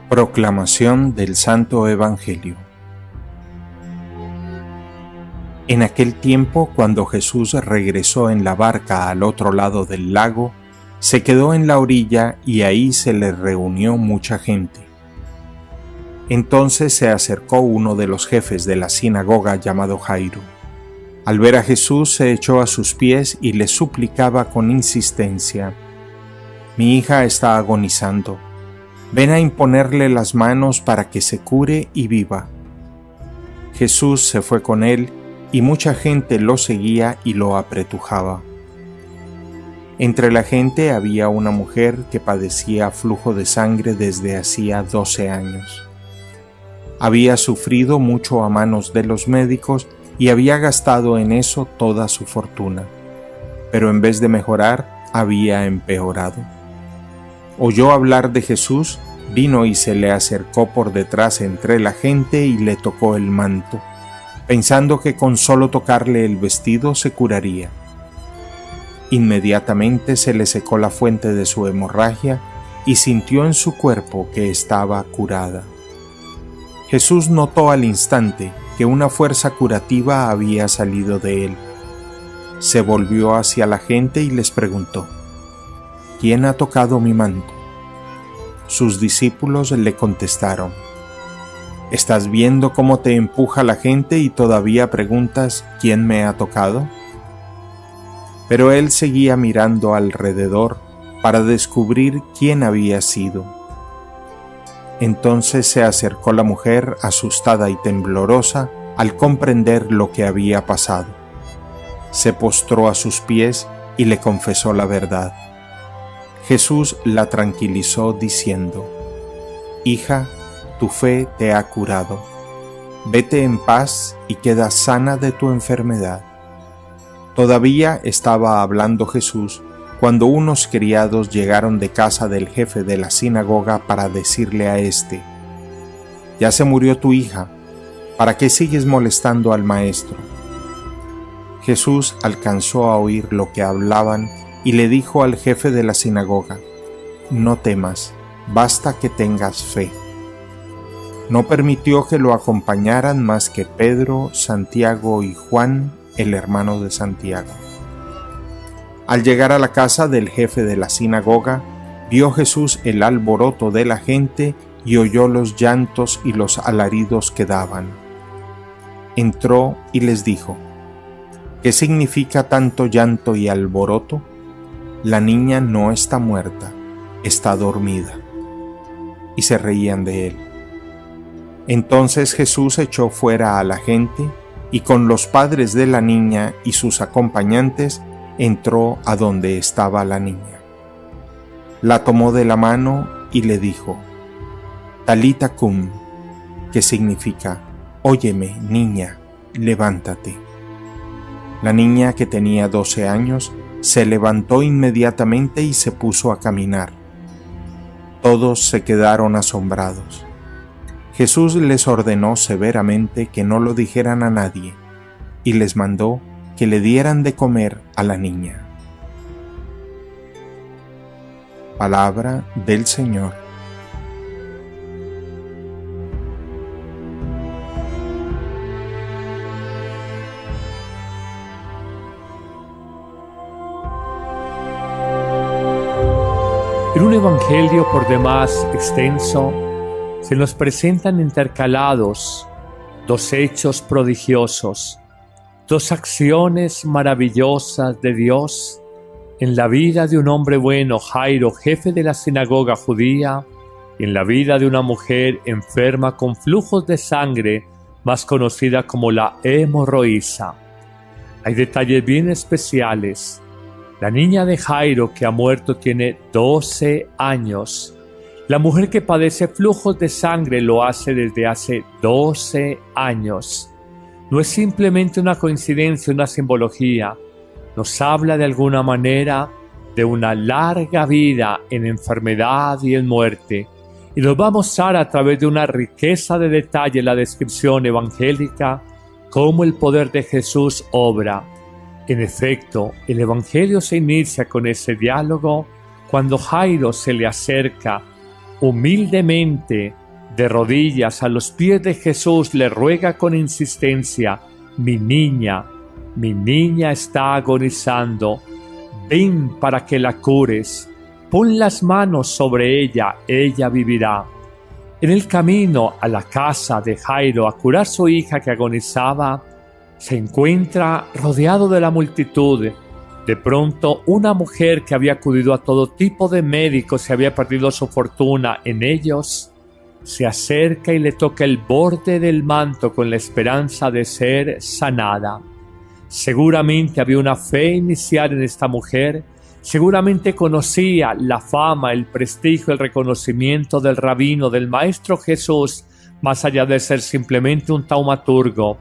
Proclamación del Santo Evangelio. En aquel tiempo, cuando Jesús regresó en la barca al otro lado del lago, se quedó en la orilla y ahí se le reunió mucha gente. Entonces se acercó uno de los jefes de la sinagoga llamado Jairo. Al ver a Jesús se echó a sus pies y le suplicaba con insistencia: «Mi hija está agonizando. Ven a imponerle las manos para que se cure y viva». Jesús se fue con él y mucha gente lo seguía y lo apretujaba. Entre la gente había una mujer que padecía flujo de sangre desde hacía 12 años. Había sufrido mucho a manos de los médicos y había gastado en eso toda su fortuna, pero en vez de mejorar, había empeorado. Oyó hablar de Jesús, vino y se le acercó por detrás entre la gente y le tocó el manto, pensando que con solo tocarle el vestido se curaría. Inmediatamente se le secó la fuente de su hemorragia y sintió en su cuerpo que estaba curada. Jesús notó al instante que una fuerza curativa había salido de él. Se volvió hacia la gente y les preguntó: «¿Quién ha tocado mi manto?». Sus discípulos le contestaron: «¿Estás viendo cómo te empuja la gente y todavía preguntas quién me ha tocado?». Pero él seguía mirando alrededor para descubrir quién había sido. Entonces se acercó la mujer asustada y temblorosa al comprender lo que había pasado. Se postró a sus pies y le confesó la verdad. Jesús la tranquilizó diciendo: «Hija, tu fe te ha curado. Vete en paz y queda sana de tu enfermedad». Todavía estaba hablando Jesús cuando unos criados llegaron de casa del jefe de la sinagoga para decirle a éste: «Ya se murió tu hija, ¿para qué sigues molestando al maestro?». Jesús alcanzó a oír lo que hablaban y le dijo al jefe de la sinagoga: «No temas, basta que tengas fe». No permitió que lo acompañaran más que Pedro, Santiago y Juan, el hermano de Santiago. Al llegar a la casa del jefe de la sinagoga, vio Jesús el alboroto de la gente y oyó los llantos y los alaridos que daban. Entró y les dijo: «¿Qué significa tanto llanto y alboroto? La niña no está muerta, está dormida». Y se reían de él. Entonces Jesús echó fuera a la gente y con los padres de la niña y sus acompañantes entró a donde estaba la niña. La tomó de la mano y le dijo: «Talita cum», que significa: «Óyeme, niña, levántate». La niña, que tenía 12 años, se levantó inmediatamente y se puso a caminar. Todos se quedaron asombrados. Jesús les ordenó severamente que no lo dijeran a nadie y les mandó que le dieran de comer a la niña. Palabra del Señor. En un evangelio por demás extenso, se nos presentan intercalados dos hechos prodigiosos, dos acciones maravillosas de Dios en la vida de un hombre bueno, Jairo, jefe de la sinagoga judía, y en la vida de una mujer enferma con flujos de sangre, más conocida como la hemorroísa. Hay detalles bien especiales. La niña de Jairo que ha muerto tiene 12 años. La mujer que padece flujos de sangre lo hace desde hace 12 años. No es simplemente una coincidencia, una simbología. Nos habla de alguna manera de una larga vida en enfermedad y en muerte. Y nos va a mostrar a través de una riqueza de detalle en la descripción evangélica cómo el poder de Jesús obra. En efecto, el evangelio se inicia con ese diálogo cuando Jairo se le acerca humildemente De rodillas a los pies de Jesús le ruega con insistencia: mi niña está agonizando, ven para que la cures, pon las manos sobre ella, ella vivirá. En el camino a la casa de Jairo a curar su hija que agonizaba, se encuentra rodeado de la multitud. De pronto, una mujer que había acudido a todo tipo de médicos y había perdido su fortuna en ellos, se acerca y le toca el borde del manto con la esperanza de ser sanada. Seguramente había una fe inicial en esta mujer, seguramente conocía la fama, el prestigio, el reconocimiento del rabino, del Maestro Jesús, más allá de ser simplemente un taumaturgo,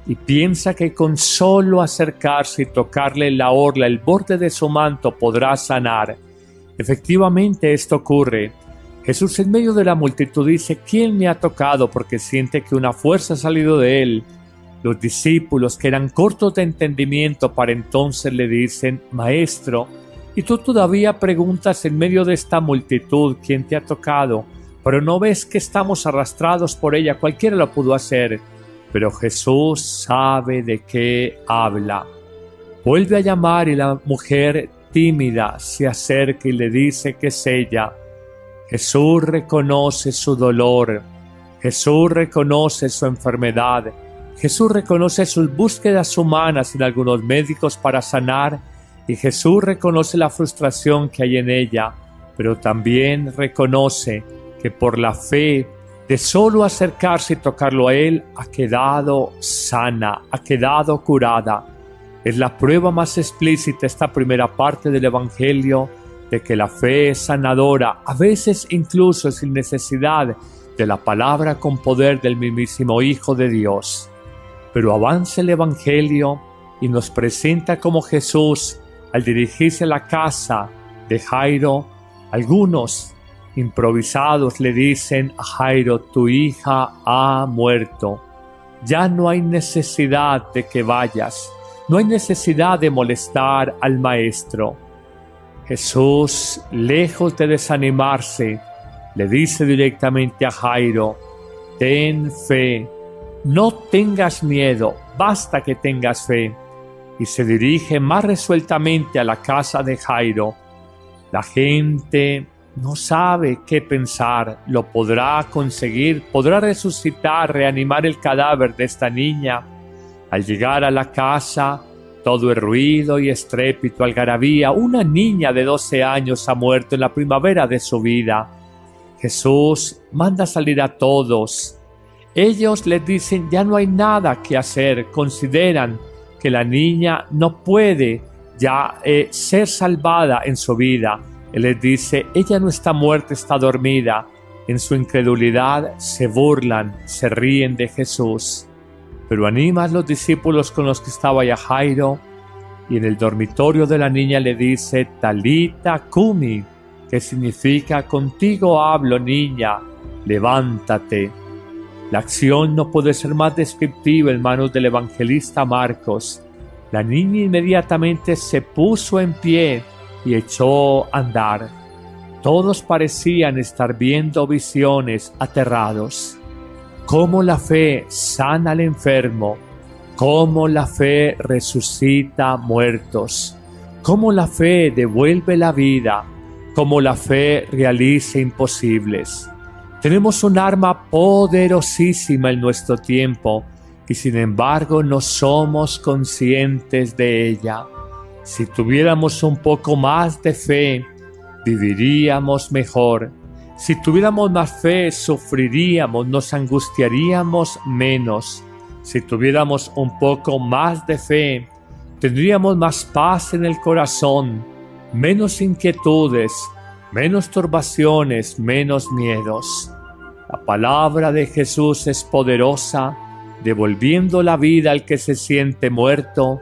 y piensa que con solo acercarse y tocarle la orla, el borde de su manto, podrá sanar. Efectivamente, esto ocurre. Jesús en medio de la multitud dice: ¿quién me ha tocado? Porque siente que una fuerza ha salido de él. Los discípulos, que eran cortos de entendimiento para entonces, le dicen: Maestro, y tú todavía preguntas en medio de esta multitud quién te ha tocado, pero no ves que estamos arrastrados por ella, cualquiera lo pudo hacer. Pero Jesús sabe de qué habla. Vuelve a llamar y la mujer tímida se acerca y le dice que es ella. Jesús reconoce su dolor, Jesús reconoce su enfermedad, Jesús reconoce sus búsquedas humanas en algunos médicos para sanar, y Jesús reconoce la frustración que hay en ella, pero también reconoce que por la fe de solo acercarse y tocarlo a Él, ha quedado sana, ha quedado curada. Es la prueba más explícita esta primera parte del Evangelio de que la fe es sanadora, a veces incluso sin necesidad de la palabra con poder del mismísimo Hijo de Dios. Pero avanza el Evangelio y nos presenta como Jesús, al dirigirse a la casa de Jairo, algunos improvisados le dicen a Jairo: tu hija ha muerto, ya no hay necesidad de que vayas, no hay necesidad de molestar al Maestro. Jesús, lejos de desanimarse, le dice directamente a Jairo: ten fe, no tengas miedo, basta que tengas fe. Y se dirige más resueltamente a la casa de Jairo. La gente no sabe qué pensar, lo podrá conseguir, podrá resucitar, reanimar el cadáver de esta niña. Al llegar a la casa, todo es ruido y estrépito, algarabía. Una niña de 12 años ha muerto en la primavera de su vida. Jesús manda salir a todos. Ellos les dicen: ya no hay nada que hacer. Consideran que la niña no puede ya ser salvada en su vida. Él les dice: ella no está muerta, está dormida. En su incredulidad se burlan, se ríen de Jesús. Pero anima a los discípulos con los que estaba ya Jairo, y en el dormitorio de la niña le dice: Talita Kumi, que significa contigo hablo, niña, levántate. La acción no puede ser más descriptiva en manos del evangelista Marcos. La niña inmediatamente se puso en pie y echó a andar. Todos parecían estar viendo visiones, aterrados. Cómo la fe sana al enfermo, cómo la fe resucita muertos, cómo la fe devuelve la vida, cómo la fe realiza imposibles. Tenemos un arma poderosísima en nuestro tiempo y sin embargo no somos conscientes de ella. Si tuviéramos un poco más de fe, viviríamos mejor. Si tuviéramos más fe, sufriríamos, nos angustiaríamos menos. Si tuviéramos un poco más de fe, tendríamos más paz en el corazón, menos inquietudes, menos turbaciones, menos miedos. La palabra de Jesús es poderosa, devolviendo la vida al que se siente muerto,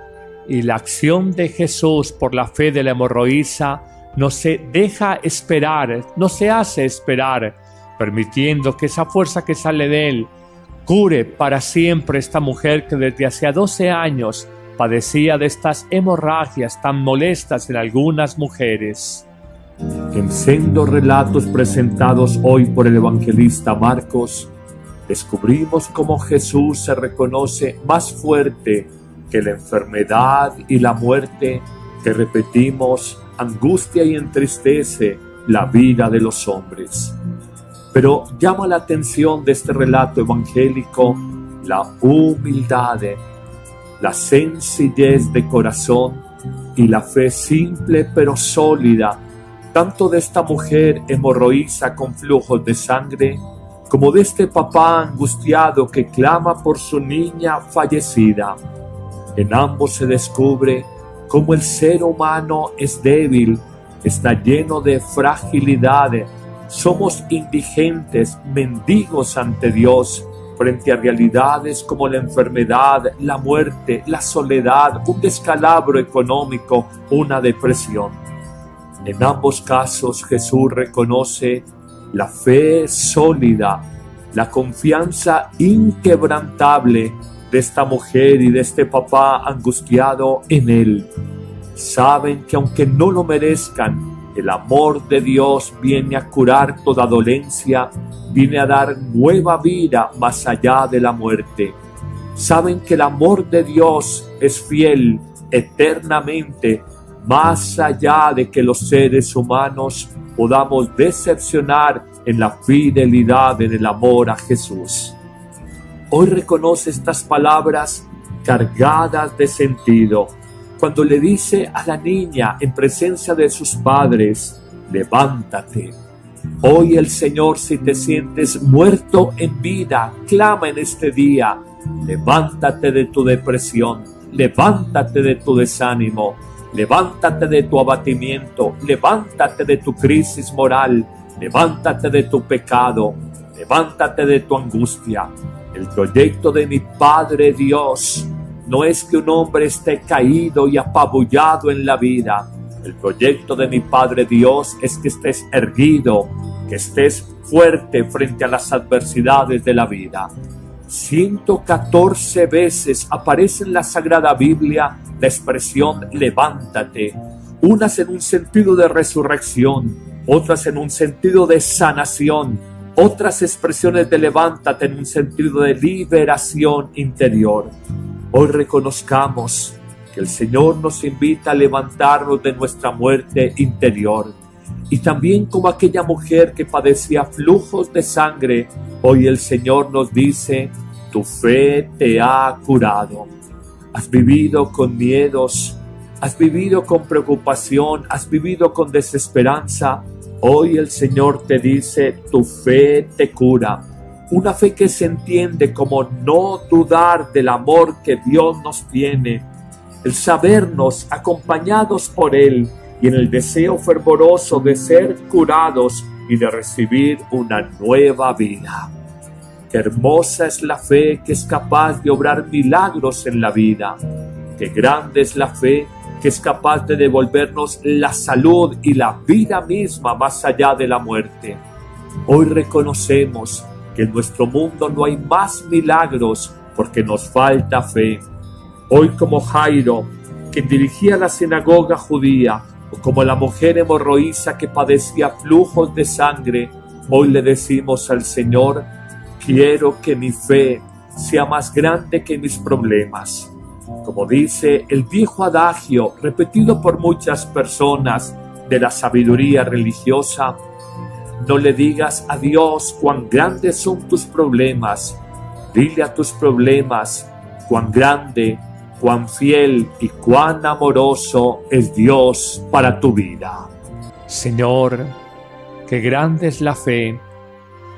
y la acción de Jesús por la fe de la hemorroísa no se deja esperar, no se hace esperar, permitiendo que esa fuerza que sale de él cure para siempre esta mujer que desde hacía 12 años padecía de estas hemorragias tan molestas en algunas mujeres. En sendos relatos presentados hoy por el evangelista Marcos, descubrimos cómo Jesús se reconoce más fuerte que la enfermedad y la muerte que, repetimos, angustia y entristece la vida de los hombres. Pero llama la atención de este relato evangélico la humildad, la sencillez de corazón y la fe simple pero sólida, tanto de esta mujer hemorroísa con flujos de sangre, como de este papá angustiado que clama por su niña fallecida. En ambos se descubre cómo el ser humano es débil, está lleno de fragilidad. Somos indigentes, mendigos ante Dios, frente a realidades como la enfermedad, la muerte, la soledad, un descalabro económico, una depresión. En ambos casos Jesús reconoce la fe sólida, la confianza inquebrantable de esta mujer y de este papá angustiado en Él. Saben que aunque no lo merezcan, el amor de Dios viene a curar toda dolencia, viene a dar nueva vida más allá de la muerte. Saben que el amor de Dios es fiel eternamente, más allá de que los seres humanos podamos decepcionar en la fidelidad, en el amor a Jesús. Hoy reconoce estas palabras cargadas de sentido, cuando le dice a la niña en presencia de sus padres: levántate. Hoy el Señor, si te sientes muerto en vida, clama en este día: levántate de tu depresión, levántate de tu desánimo, levántate de tu abatimiento, levántate de tu crisis moral, levántate de tu pecado, levántate de tu angustia. El proyecto de mi Padre Dios no es que un hombre esté caído y apabullado en la vida. El proyecto de mi Padre Dios es que estés erguido, que estés fuerte frente a las adversidades de la vida. 114 veces aparece en la Sagrada Biblia la expresión levántate, unas en un sentido de resurrección, otras en un sentido de sanación, otras expresiones de levántate en un sentido de liberación interior. Hoy reconozcamos que el Señor nos invita a levantarnos de nuestra muerte interior. Y también como aquella mujer que padecía flujos de sangre, hoy el Señor nos dice: tu fe te ha curado. Has vivido con miedos, has vivido con preocupación, has vivido con desesperanza. Hoy el Señor te dice: tu fe te cura. Una fe que se entiende como no dudar del amor que Dios nos tiene, el sabernos acompañados por Él y en el deseo fervoroso de ser curados y de recibir una nueva vida. Qué hermosa es la fe que es capaz de obrar milagros en la vida. Qué grande es la fe que es capaz de devolvernos la salud y la vida misma más allá de la muerte. Hoy reconocemos que en nuestro mundo no hay más milagros porque nos falta fe. Hoy, como Jairo, quien dirigía la sinagoga judía, o como la mujer hemorroísa que padecía flujos de sangre, hoy le decimos al Señor: quiero que mi fe sea más grande que mis problemas. Como dice el viejo adagio, repetido por muchas personas de la sabiduría religiosa: no le digas a Dios cuán grandes son tus problemas, dile a tus problemas cuán grande, cuán fiel y cuán amoroso es Dios para tu vida. Señor, qué grande es la fe,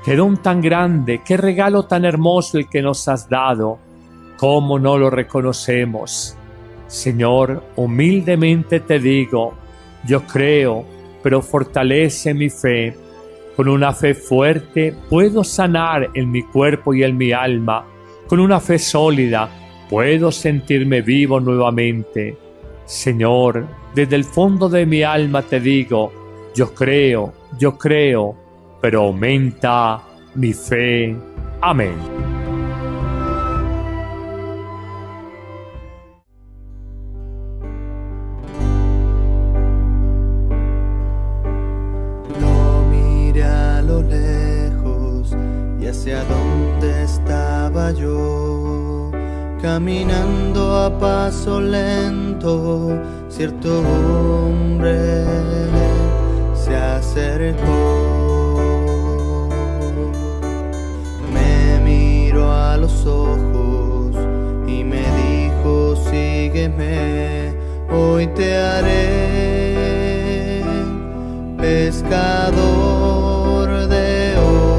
qué don tan grande, qué regalo tan hermoso el que nos has dado. ¿Cómo no lo reconocemos? Señor, humildemente te digo: yo creo, pero fortalece mi fe. Con una fe fuerte puedo sanar en mi cuerpo y en mi alma. Con una fe sólida puedo sentirme vivo nuevamente. Señor, desde el fondo de mi alma te digo: yo creo, pero aumenta mi fe. Amén. Caminando a paso lento, cierto hombre se acercó. Me miró a los ojos y me dijo: sígueme, hoy te haré pescador de hombres.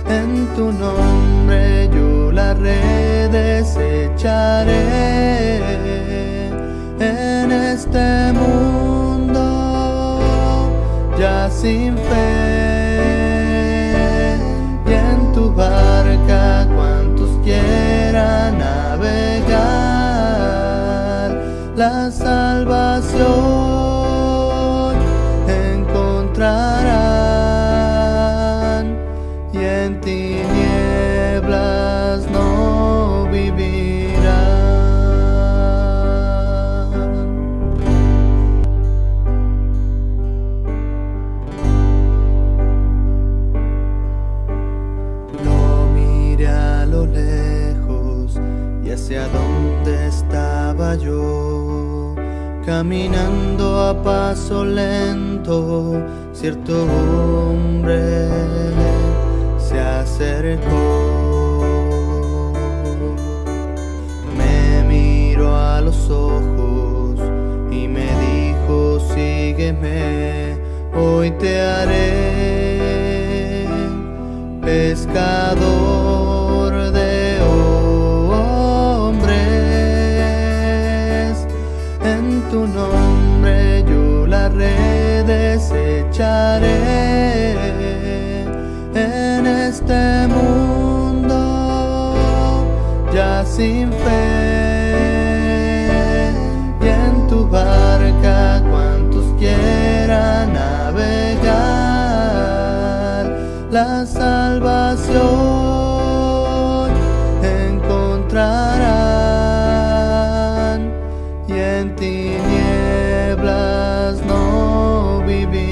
En tu nombre yo las redes echaré. En este mundo ya sin fe, y en tu barca cuantos quieran navegar, la salvación encontrarán, y en tinieblas no vivirán. Lo miré a lo lejos y hacia donde estaba yo, caminando a paso lento, cierto hombre se acercó. Me miró a los ojos y me dijo: sígueme, hoy te haré pescador de hombres. En tu nombre yo las redes echaré. En este mundo ya sin fe, y en tu barca cuantos quieran navegar, la salvación encontrarán, y en tinieblas no vivirán.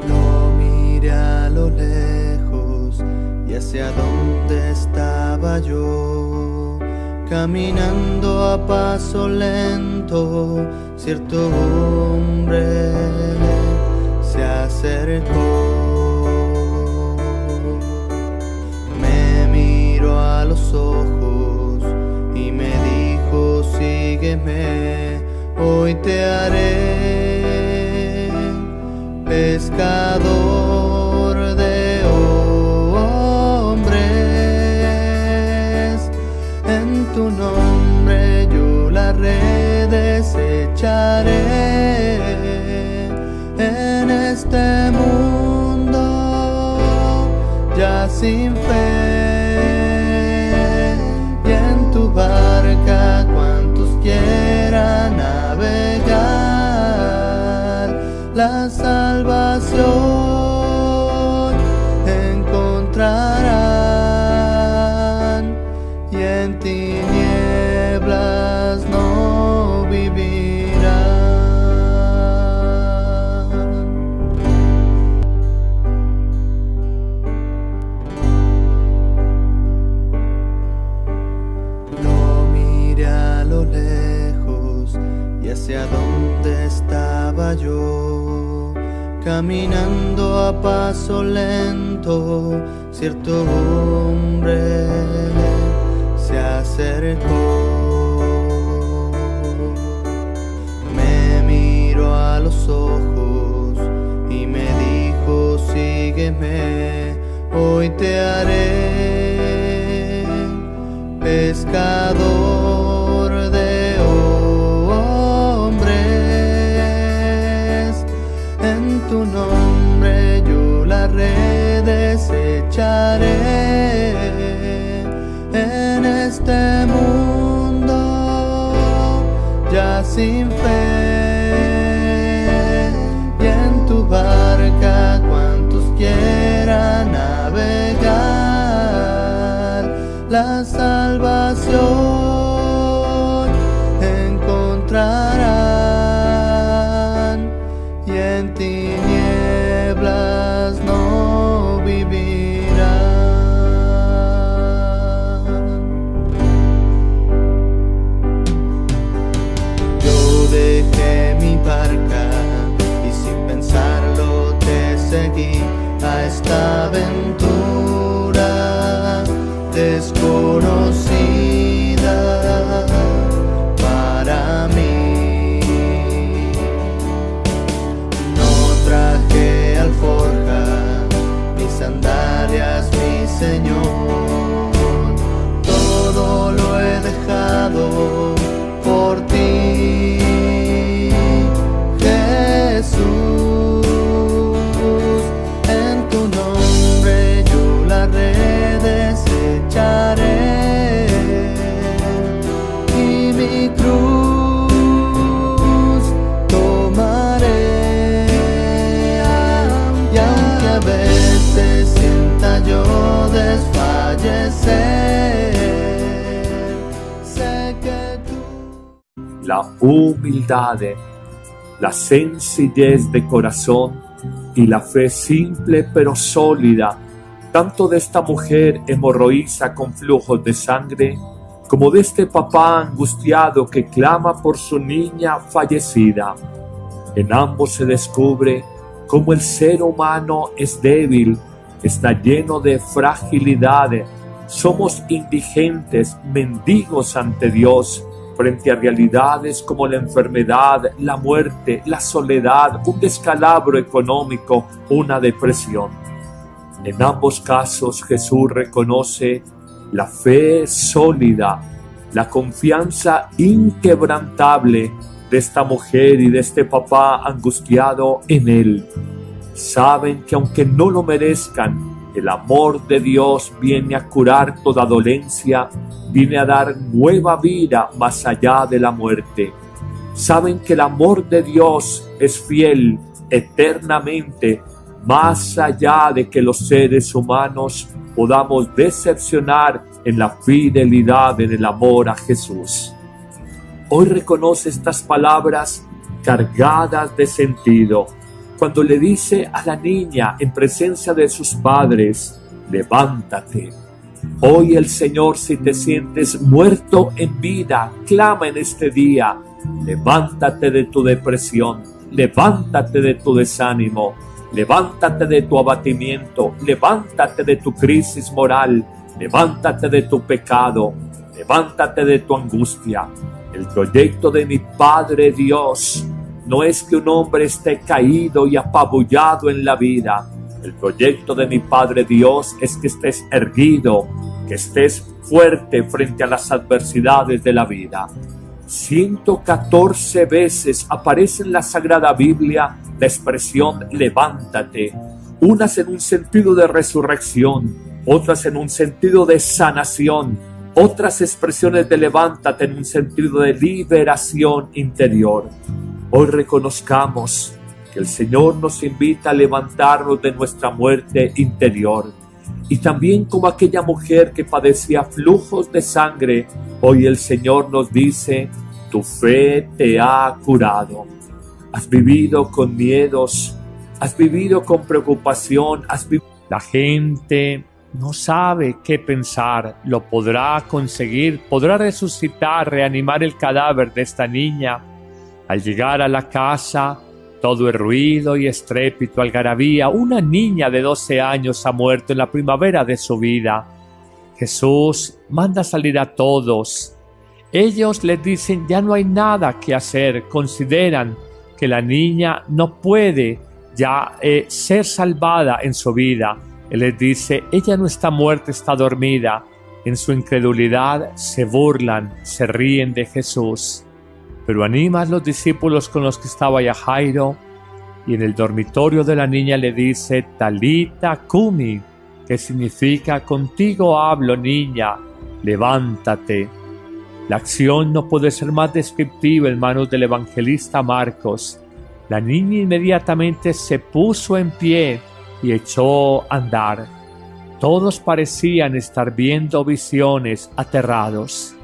Lo miré a lo lejos y hacia donde estaba yo, caminando a paso lento, cierto hombre se acercó. Me miró a los ojos y me dijo: sígueme, hoy te haré pescador de hombres. En tu nombre yo las redes echaré. En este mundo ya sin fe, y en tu barca cuantos quieran navegar, la salvación encontrarán, y en tinieblas no vivirán. Lo miré a lo lejos y hacia donde estaba yo, caminando a paso lento, cierto hombre se acercó. Me miró a los ojos y me dijo: sígueme, hoy te haré pescador de hombres. En tu nombre yo las redes echaré. En este mundo ya sin fe, y en tu barca cuantos quieran navegar, la salvación seguí a esta aventura desconocida para mí. No traje alforja, mis sandalias, mi Señor, todo lo he dejado por ti, Jesús. En tu nombre yo la desecharé y mi cruz tomaré. Y aunque a veces sienta yo desfallecer, sé que tú... La humildad, la sencillez de corazón y la fe simple pero sólida, tanto de esta mujer hemorroísa con flujos de sangre, como de este papá angustiado que clama por su niña fallecida. En ambos se descubre cómo el ser humano es débil, está lleno de fragilidad, somos indigentes, mendigos ante Dios, frente a realidades como la enfermedad, la muerte, la soledad, un descalabro económico, una depresión. En ambos casos Jesús reconoce la fe sólida, la confianza inquebrantable de esta mujer y de este papá angustiado en Él. Saben que aunque no lo merezcan, el amor de Dios viene a curar toda dolencia, viene a dar nueva vida más allá de la muerte. Saben que el amor de Dios es fiel eternamente, más allá de que los seres humanos podamos decepcionar en la fidelidad, en el amor a Jesús. Hoy reconoce estas palabras cargadas de sentido, cuando le dice a la niña en presencia de sus padres: levántate. Hoy el Señor, si te sientes muerto en vida, clama en este día: levántate de tu depresión, levántate de tu desánimo, levántate de tu abatimiento, levántate de tu crisis moral, levántate de tu pecado, levántate de tu angustia. El proyecto de mi Padre Dios no es que un hombre esté caído y apabullado en la vida. El proyecto de mi Padre Dios es que estés erguido, que estés fuerte frente a las adversidades de la vida. 114 veces aparece en la Sagrada Biblia la expresión levántate, unas en un sentido de resurrección, otras en un sentido de sanación, otras expresiones de levántate en un sentido de liberación interior. Hoy reconozcamos que el Señor nos invita a levantarnos de nuestra muerte interior. Y también como aquella mujer que padecía flujos de sangre, hoy el Señor nos dice: tu fe te ha curado. Has vivido con miedos, has vivido con preocupación, La gente no sabe qué pensar. Lo podrá conseguir, podrá resucitar, reanimar el cadáver de esta niña. Al llegar a la casa, todo es ruido y estrépito, algarabía. Una niña de 12 años ha muerto en la primavera de su vida. Jesús manda salir a todos. Ellos les dicen: ya no hay nada que hacer. Consideran que la niña no puede ya ser salvada en su vida. Él les dice: ella no está muerta, está dormida. En su incredulidad se burlan, se ríen de Jesús. Pero anima a los discípulos con los que estaba ya Jairo, y en el dormitorio de la niña le dice: Talita Kumi, que significa contigo hablo, niña, levántate. La acción no puede ser más descriptiva en manos del evangelista Marcos. La niña inmediatamente se puso en pie y echó a andar. Todos parecían estar viendo visiones, aterrados.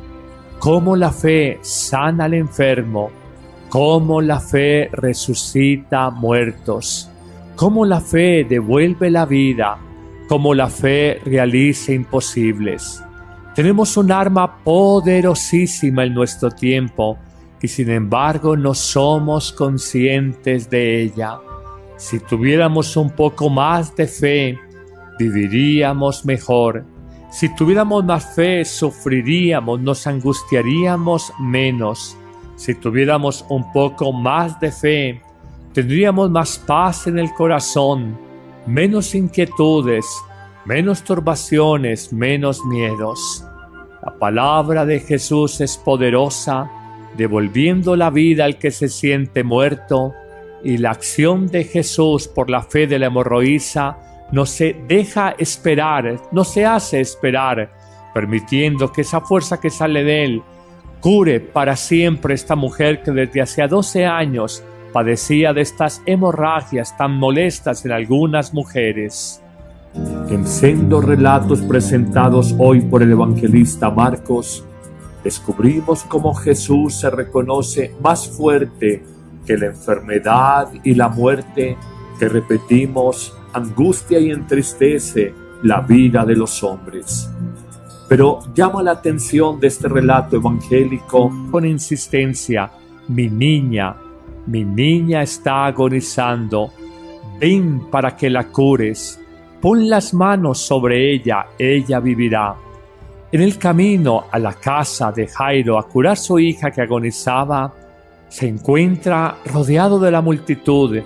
Cómo la fe sana al enfermo, cómo la fe resucita muertos, cómo la fe devuelve la vida, cómo la fe realiza imposibles. Tenemos un arma poderosísima en nuestro tiempo y sin embargo no somos conscientes de ella. Si tuviéramos un poco más de fe, viviríamos mejor. Si tuviéramos más fe, sufriríamos, nos angustiaríamos menos. Si tuviéramos un poco más de fe, tendríamos más paz en el corazón, menos inquietudes, menos turbaciones, menos miedos. La palabra de Jesús es poderosa, devolviendo la vida al que se siente muerto, y la acción de Jesús por la fe de la hemorroísa no se deja esperar, no se hace esperar, permitiendo que esa fuerza que sale de él cure para siempre esta mujer que desde hacía 12 años padecía de estas hemorragias tan molestas en algunas mujeres. En sendos relatos presentados hoy por el evangelista Marcos, descubrimos cómo Jesús se reconoce más fuerte que la enfermedad y la muerte que, repetimos, angustia y entristece la vida de los hombres. Pero llama la atención de este relato evangélico con insistencia: mi niña está agonizando, ven para que la cures, pon las manos sobre ella, ella vivirá. En el camino a la casa de Jairo a curar a su hija que agonizaba, se encuentra rodeado de la multitud.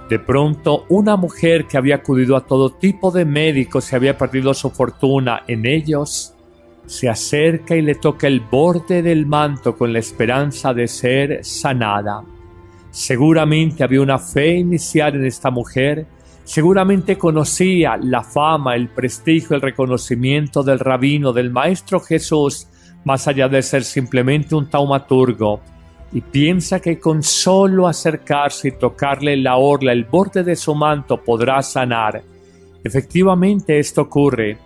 De pronto, una mujer que había acudido a todo tipo de médicos y había perdido su fortuna en ellos, se acerca y le toca el borde del manto con la esperanza de ser sanada. Seguramente había una fe inicial en esta mujer, seguramente conocía la fama, el prestigio, el reconocimiento del rabino, del Maestro Jesús, más allá de ser simplemente un taumaturgo, y piensa que con solo acercarse y tocarle la orla, el borde de su manto, podrá sanar. Efectivamente, esto ocurre.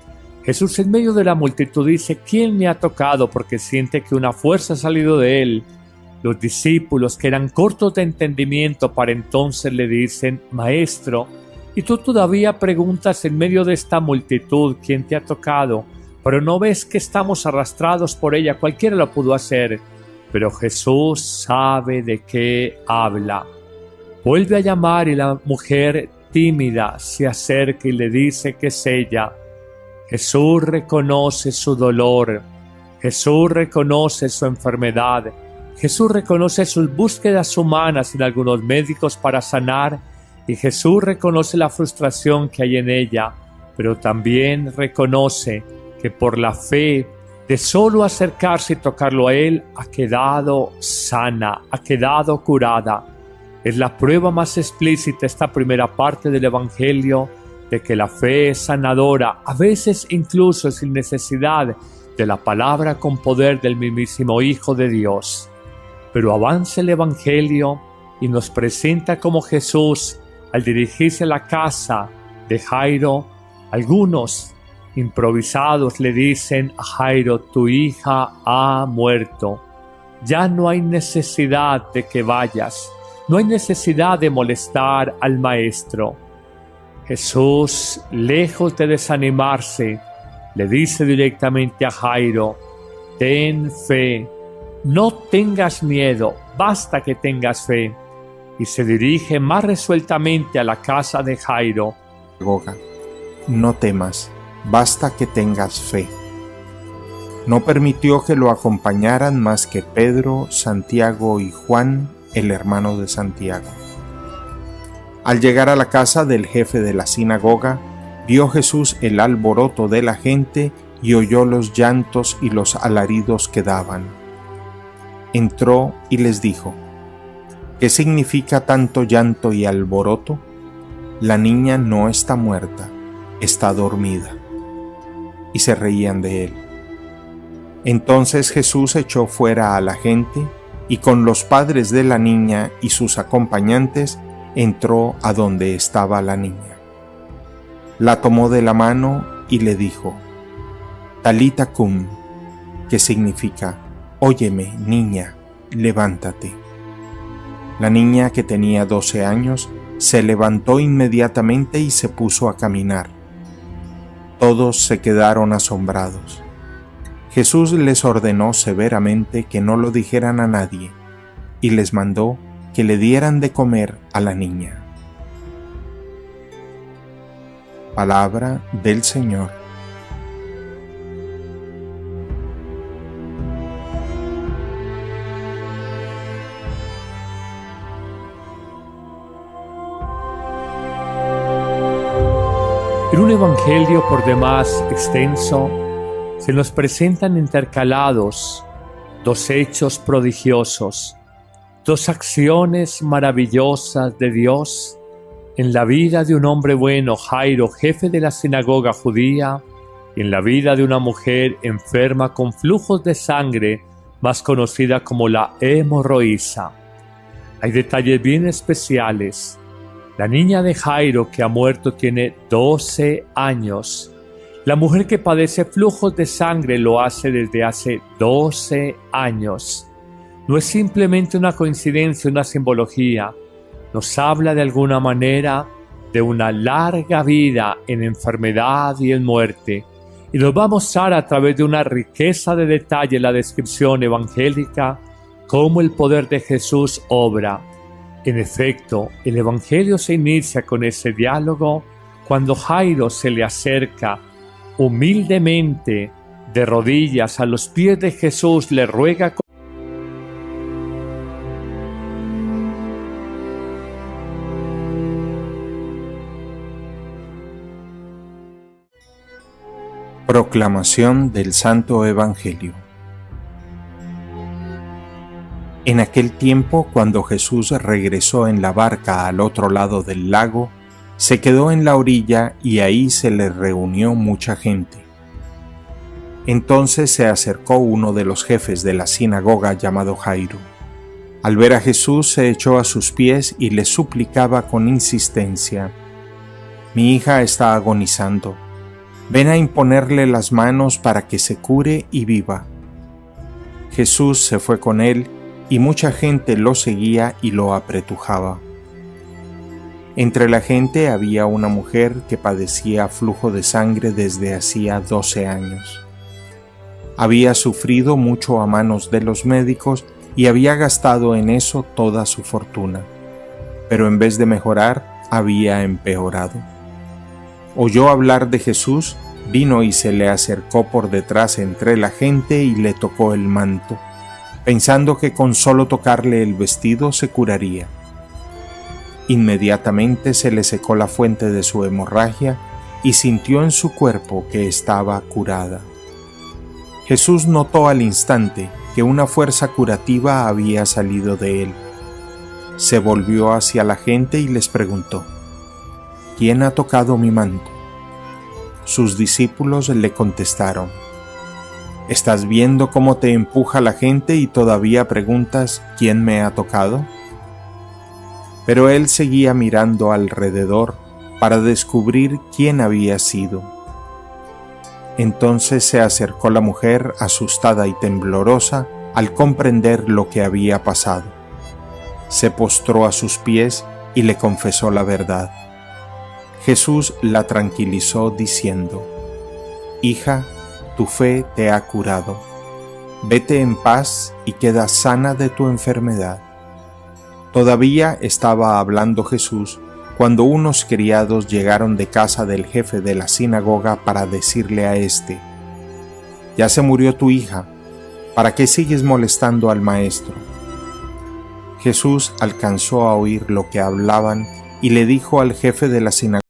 Jesús, en medio de la multitud, dice: ¿quién me ha tocado? Porque siente que una fuerza ha salido de él. Los discípulos, que eran cortos de entendimiento para entonces, le dicen: Maestro, y tú todavía preguntas en medio de esta multitud quién te ha tocado, pero no ves que estamos arrastrados por ella, cualquiera lo pudo hacer. Pero Jesús sabe de qué habla. Vuelve a llamar y la mujer tímida se acerca y le dice que es ella. Jesús reconoce su dolor, Jesús reconoce su enfermedad, Jesús reconoce sus búsquedas humanas en algunos médicos para sanar, y Jesús reconoce la frustración que hay en ella, pero también reconoce que por la fe de solo acercarse y tocarlo a Él, ha quedado sana, ha quedado curada. Es la prueba más explícita esta primera parte del Evangelio de que la fe es sanadora, a veces incluso sin necesidad de la palabra con poder del mismísimo Hijo de Dios. Pero avanza el Evangelio y nos presenta como Jesús, al dirigirse a la casa de Jairo, algunos improvisados le dicen a Jairo: tu hija ha muerto. Ya no hay necesidad de que vayas, no hay necesidad de molestar al maestro. Jesús, lejos de desanimarse, le dice directamente a Jairo: ten fe, no tengas miedo, basta que tengas fe. Y se dirige más resueltamente a la casa de Jairo. No temas, basta que tengas fe. No permitió que lo acompañaran más que Pedro, Santiago y Juan, el hermano de Santiago. Al llegar a la casa del jefe de la sinagoga, vio Jesús el alboroto de la gente y oyó los llantos y los alaridos que daban. Entró y les dijo: ¿qué significa tanto llanto y alboroto? La niña no está muerta, está dormida. Y se reían de él. Entonces Jesús echó fuera a la gente y con los padres de la niña y sus acompañantes entró a donde estaba la niña. La tomó de la mano y le dijo: Talita cum, que significa: óyeme, niña, levántate. La niña, que tenía 12 años, se levantó inmediatamente y se puso a caminar. Todos se quedaron asombrados. Jesús les ordenó severamente que no lo dijeran a nadie y les mandó que le dieran de comer a la niña. Palabra del Señor. En un evangelio por demás extenso, se nos presentan intercalados dos hechos prodigiosos, dos acciones maravillosas de Dios en la vida de un hombre bueno, Jairo, jefe de la sinagoga judía, y en la vida de una mujer enferma con flujos de sangre, más conocida como la hemorroísa. Hay detalles bien especiales. La niña de Jairo que ha muerto tiene 12 años. La mujer que padece flujos de sangre lo hace desde hace 12 años. No es simplemente una coincidencia, una simbología. Nos habla de alguna manera de una larga vida en enfermedad y en muerte. Y nos va a mostrar a través de una riqueza de detalle la descripción evangélica cómo el poder de Jesús obra. En efecto, el Evangelio se inicia con ese diálogo cuando Jairo se le acerca humildemente, de rodillas a los pies de Jesús, le ruega. Proclamación del Santo Evangelio. En aquel tiempo, cuando Jesús regresó en la barca al otro lado del lago, se quedó en la orilla y ahí se le reunió mucha gente. Entonces se acercó uno de los jefes de la sinagoga llamado Jairo. Al ver a Jesús se echó a sus pies y le suplicaba con insistencia: «Mi hija está agonizando. Ven a imponerle las manos para que se cure y viva». Jesús se fue con él y mucha gente lo seguía y lo apretujaba. Entre la gente había una mujer que padecía flujo de sangre desde hacía 12 años. Había sufrido mucho a manos de los médicos y había gastado en eso toda su fortuna, pero en vez de mejorar, había empeorado. Oyó hablar de Jesús, vino y se le acercó por detrás entre la gente y le tocó el manto, pensando que con solo tocarle el vestido se curaría. Inmediatamente se le secó la fuente de su hemorragia y sintió en su cuerpo que estaba curada. Jesús notó al instante que una fuerza curativa había salido de él. Se volvió hacia la gente y les preguntó: «¿Quién ha tocado mi manto?». Sus discípulos le contestaron: «¿Estás viendo cómo te empuja la gente y todavía preguntas quién me ha tocado?». Pero él seguía mirando alrededor para descubrir quién había sido. Entonces se acercó la mujer asustada y temblorosa al comprender lo que había pasado. Se postró a sus pies y le confesó la verdad. Jesús la tranquilizó diciendo: «Hija, tu fe te ha curado. Vete en paz y queda sana de tu enfermedad». Todavía estaba hablando Jesús cuando unos criados llegaron de casa del jefe de la sinagoga para decirle a éste: «Ya se murió tu hija, ¿para qué sigues molestando al maestro?». Jesús alcanzó a oír lo que hablaban y le dijo al jefe de la sinagoga: